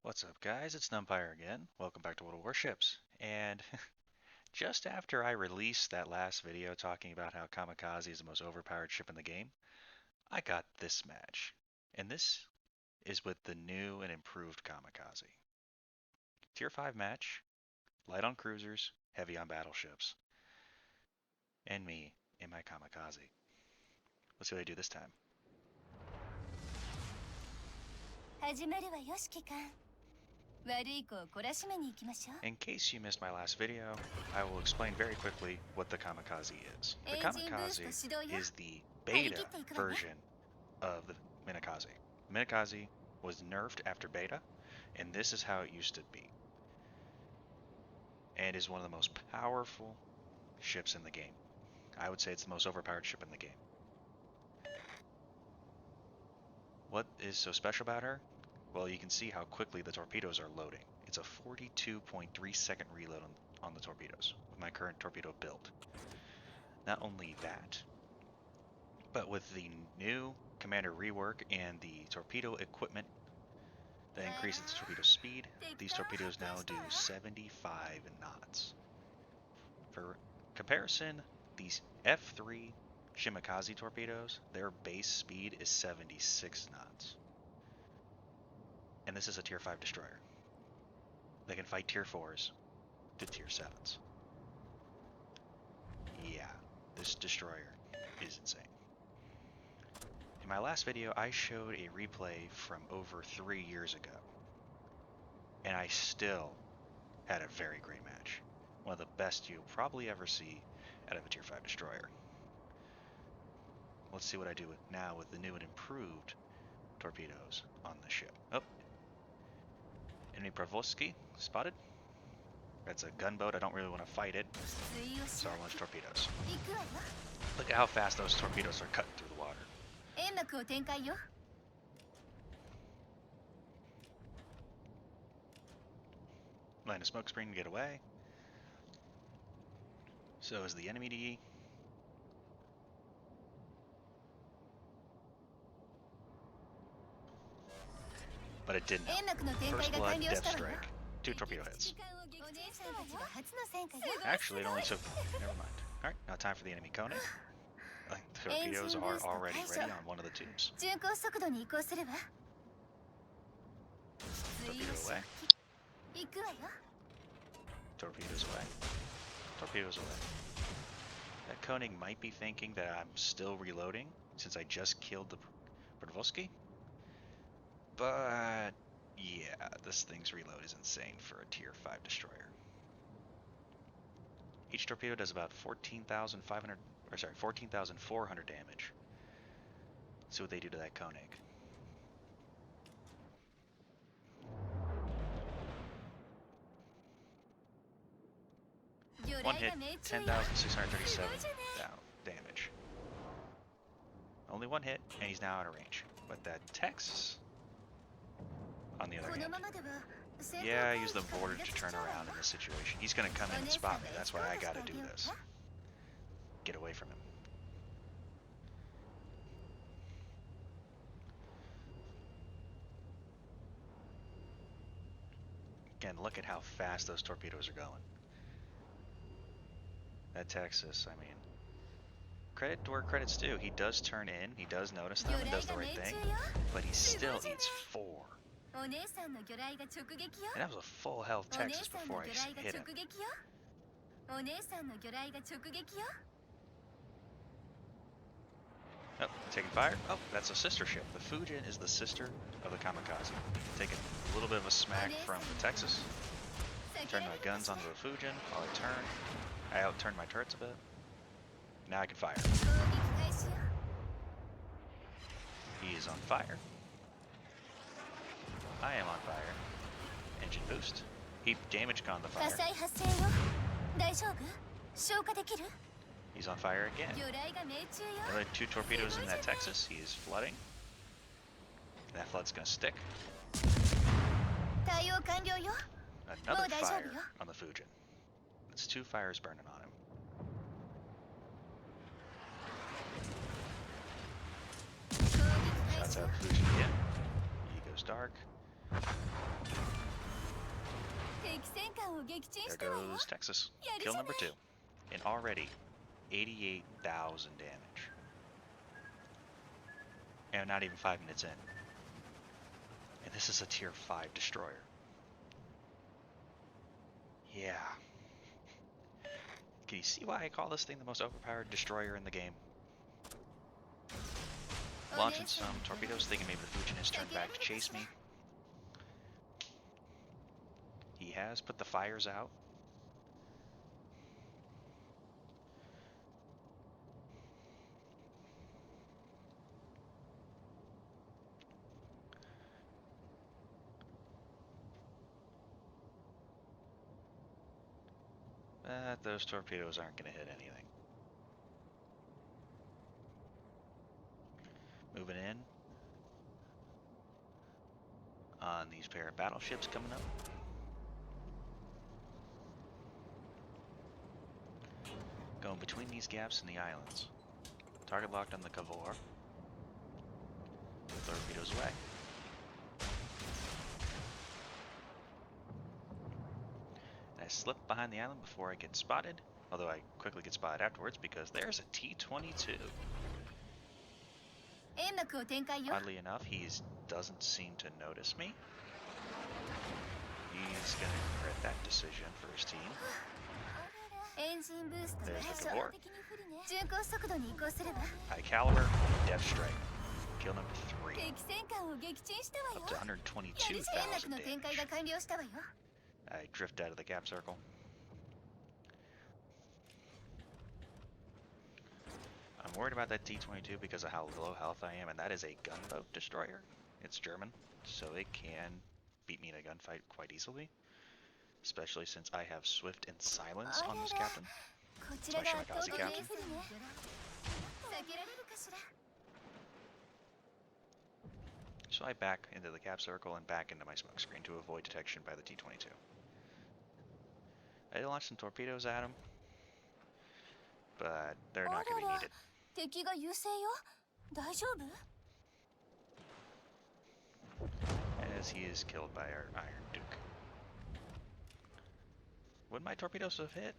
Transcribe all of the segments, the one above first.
What's up, guys? It's Numpire again. Welcome back to World of Warships. And just after I released that last video talking about how Kamikaze is the most overpowered ship in the game, I got this match. And this is with the new and improved Kamikaze. Tier 5 match, light on cruisers, heavy on battleships. And me in my Kamikaze. Let's see what I do this time. In case you missed my last video, I will explain very quickly what the Kamikaze is. The Kamikaze is the beta version of the Kamikaze. Kamikaze was nerfed after beta, and this is how it used to be. And is one of the most powerful ships in the game. I would say it's the most overpowered ship in the game. What is so special about her? Well, you can see how quickly the torpedoes are loading. It's a 42.3 second reload on the torpedoes with my current torpedo build. Not only that, but with the new commander rework and the torpedo equipment that increases the torpedo speed, these torpedoes now do 75 knots. For comparison, these F3 Shimakaze torpedoes, their base speed is 76 knots. And this is a tier 5 destroyer. They can fight tier 4s to tier 7s. Yeah, this destroyer is insane. In my last video, I showed a replay from over 3 years ago. And I still had a very great match. One of the best you'll probably ever see out of a tier 5 destroyer. Let's see what I do now with the new and improved torpedoes on the ship. Oh, enemy Provoski spotted. That's a gunboat. I don't really want to fight it, so I'll launch torpedoes. Look at how fast those torpedoes are cutting through the water. Land a smoke screen to get away. So is the enemy DE. But it didn't help. First blood, death strike. 2 torpedo hits. Actually, it only took... Never mind. Alright, now time for the enemy Koenig. The torpedoes are already ready on one of the tubes. Torpedo away. Torpedoes away. Torpedoes away. That Koenig might be thinking that I'm still reloading since I just killed the Provoski. But yeah, this thing's reload is insane for a tier 5 destroyer. Each torpedo does about 14,400 damage. Let's see what they do to that Koenig. One hit, 10,637 damage. Only one hit, and he's now out of range. But that Texas, on the other hand, yeah, I use the border to turn around in this situation. He's going to come in and spot me. That's why I got to do this. Get away from him. Again, look at how fast those torpedoes are going. That Texas, I mean, credit where credit's due. He does turn in, he does notice them, and does the right thing, but he still eats 4. And that was a full health Texas before I hit him. Oh, taking fire. Oh, that's a sister ship. The Fujin is the sister of the Kamikaze. Taking a little bit of a smack from the Texas. Turn my guns onto the Fujin while I turn. I outturned my turrets a bit. Now I can fire. He is on fire. I am on fire. Engine boost. He damage conned the fire. He's on fire again. Another 2 torpedoes in that Texas. He is flooding. That flood's gonna stick. Another fire on the Fujin. That's 2 fires burning on him. Shots out Fujin again. He goes dark. There goes Texas. Kill number 2. And already 88,000 damage. And not even 5 minutes in. And this is a tier 5 destroyer. Yeah. Can you see why I call this thing the most overpowered destroyer in the game? Launching some torpedoes, thinking maybe the Fujin has turned back to chase me. He has put the fires out. But those torpedoes aren't going to hit anything. Moving in on these pair of battleships coming up. Going between these gaps in the islands. Target locked on the Cavour. Torpedoes away. And I slip behind the island before I get spotted. Although I quickly get spotted afterwards because there's a T-22. Oddly enough, he doesn't seem to notice me. He's going to regret that decision for his team. There's the Cavour. High caliber, Depth Strike. Kill number 3. Up to 122,000 damage. I drift out of the cap circle. I'm worried about that T-22 because of how low health I am, and that is a gunboat destroyer. It's German, so it can beat me in a gunfight quite easily. Especially since I have Swift and Silence on this captain. It's my Kamikaze captain. So I back into the cap circle and back into my smoke screen to avoid detection by the T-22. I launched some torpedoes at him, but they're not going to be needed. As he is killed by our Iron Duke. Would my torpedoes have hit?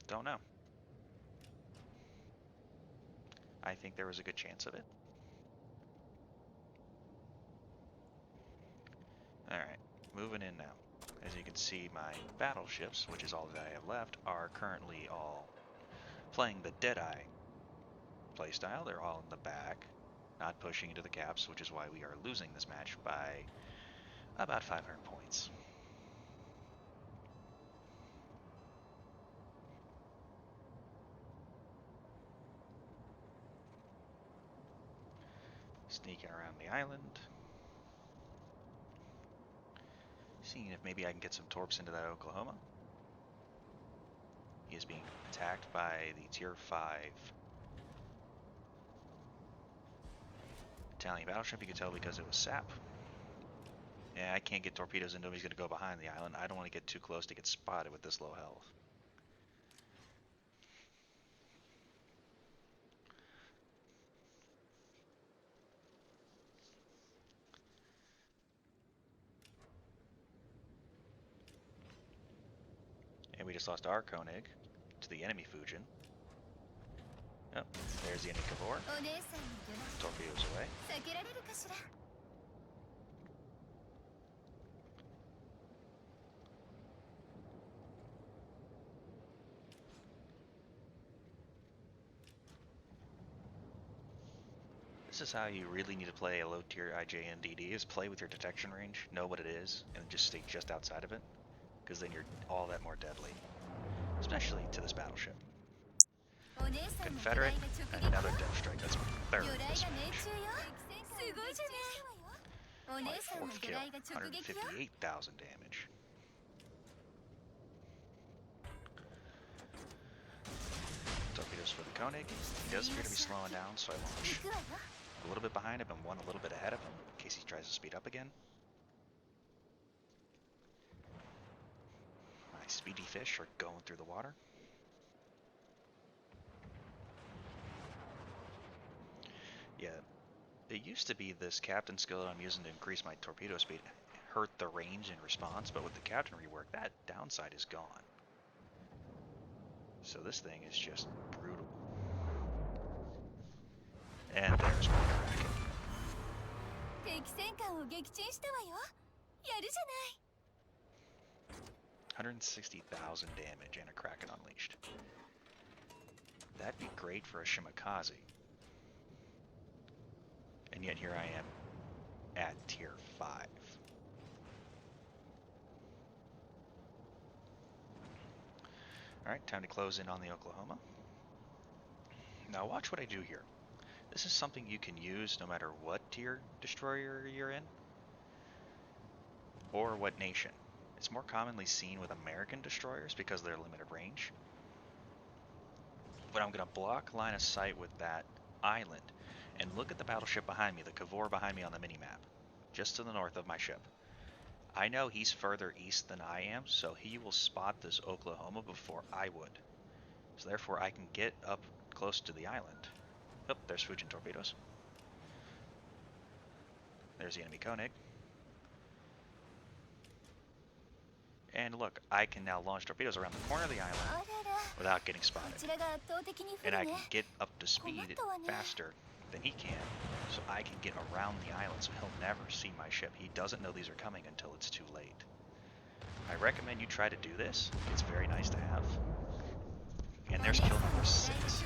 Don't know. I think there was a good chance of it. Alright, moving in now. As you can see, my battleships, which is all that I have left, are currently all playing the Deadeye playstyle. They're all in the back, not pushing into the caps, which is why we are losing this match by about 500 points. Sneaking around the island. Seeing if maybe I can get some torps into that Oklahoma. He is being attacked by the tier 5 Italian battleship. You can tell because it was SAP. Yeah, I can't get torpedoes into him. He's going to go behind the island. I don't want to get too close to get spotted with this low health. And we just lost our Koenig to the enemy Fujin. Oh, there's the enemy Cavour. Torpedoes away. This is how you really need to play a low tier IJNDD, is play with your detection range, know what it is, and just stay just outside of it. Because then you're all that more deadly. Especially to this battleship. Confederate, and another Depth Strike. That's my third this match. My fourth kill, 158,000 damage. Torpedoes for the Koenig. He does appear to be slowing down, so I launch a little bit behind him and one a little bit ahead of him, in case he tries to speed up again. My speedy fish are going through the water. Yeah, it used to be this captain skill that I'm using to increase my torpedo speed. hurt the range in response, but with the captain rework, that downside is gone. So this thing is just brutal. And there's one Kraken. 敵戦艦を撃沈したわよ。やるじゃない。 160,000 damage and a Kraken unleashed. That'd be great for a Kamikaze. And yet here I am at tier 5. Alright, time to close in on the Oklahoma. Now watch what I do here. This is something you can use no matter what tier destroyer you're in, or what nation. It's more commonly seen with American destroyers because of their limited range. But I'm going to block line of sight with that island, and look at the battleship behind me, the Cavor behind me on the minimap, just to the north of my ship. I know he's further east than I am, so he will spot this Oklahoma before I would. So therefore I can get up close to the island. Oh, there's Fujin torpedoes. There's the enemy Koenig. And look, I can now launch torpedoes around the corner of the island without getting spotted. And I can get up to speed faster than he can, so I can get around the island so he'll never see my ship. He doesn't know these are coming until it's too late. I recommend you try to do this. It's very nice to have. And there's kill number 6.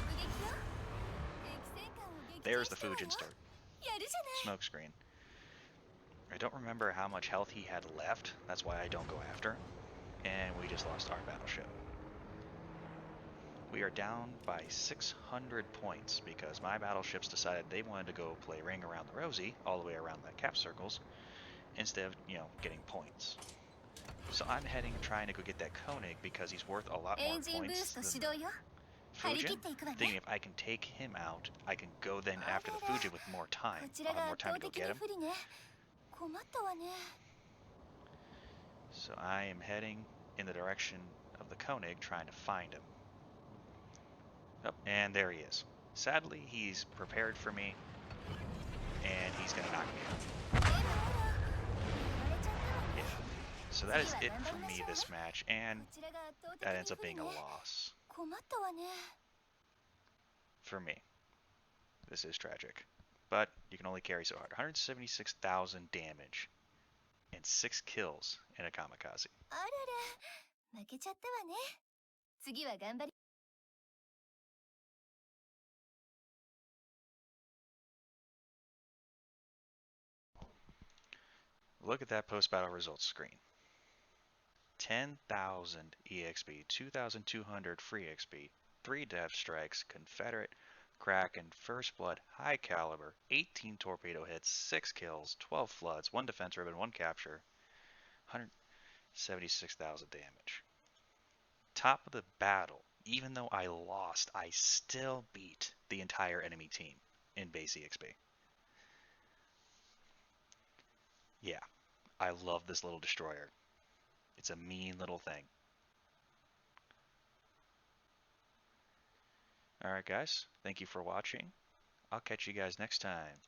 There's the Fujin start. Smoke screen. I don't remember how much health he had left. That's why I don't go after him. And we just lost our battleship. We are down by 600 points because my battleships decided they wanted to go play Ring Around the Rosie all the way around the cap circles instead of, getting points. So I'm heading trying to go get that Koenig because he's worth a lot more points than Fujin. Thinking if I can take him out, I can go then after the Fujin with more time. I'll have more time to go get him. So I am heading in the direction of the Koenig trying to find him. Oh, and there he is. Sadly, he's prepared for me, and he's going to knock me out. Yeah. So that is it for me this match, and that ends up being a loss. For me. This is tragic. But you can only carry so hard. 176,000 damage and 6 kills in a Kamikaze. Look at that post-battle results screen. 10,000 EXP, 2,200 free XP, 3 death strikes, Confederate, Kraken, First Blood, High Caliber, 18 torpedo hits, 6 kills, 12 floods, 1 defense ribbon, 1 capture, 176,000 damage. Top of the battle, even though I lost, I still beat the entire enemy team in base EXP. Yeah, I love this little destroyer. It's a mean little thing. Alright guys, thank you for watching. I'll catch you guys next time.